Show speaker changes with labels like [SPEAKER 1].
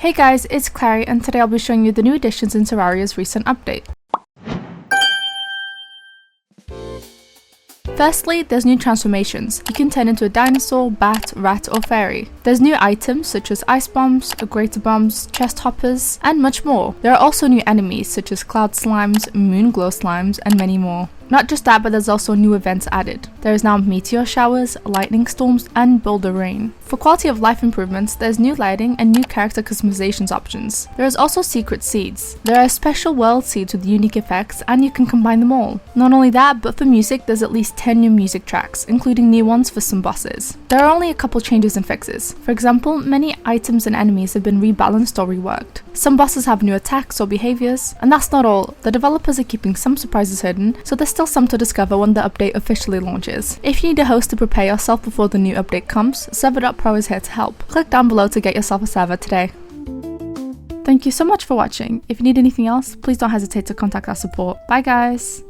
[SPEAKER 1] Hey guys, it's Clary and today I'll be showing you the new additions in Terraria's recent update. Firstly, there's new transformations. You can turn into a dinosaur, bat, rat or fairy. There's new items such as ice bombs, greater bombs, chest hoppers, and much more. There are also new enemies such as cloud slimes, moon glow slimes, and many more. Not just that, but there's also new events added. There is now meteor showers, lightning storms, and boulder rain. For quality of life improvements, there's new lighting and new character customizations options. There is also secret seeds. There are special world seeds with unique effects, and you can combine them all. Not only that, but for music, there's at least 10 new music tracks, including new ones for some bosses. There are only a couple changes and fixes. For example, many items and enemies have been rebalanced or reworked. Some bosses have new attacks or behaviors, and that's not all. The developers are keeping some surprises hidden, so there's still some to discover when the update officially launches. If you need a host to prepare yourself before the new update comes, Server.pro is here to help. Click down below to get yourself a server today. Thank you so much for watching. If you need anything else, please don't hesitate to contact our support. Bye guys!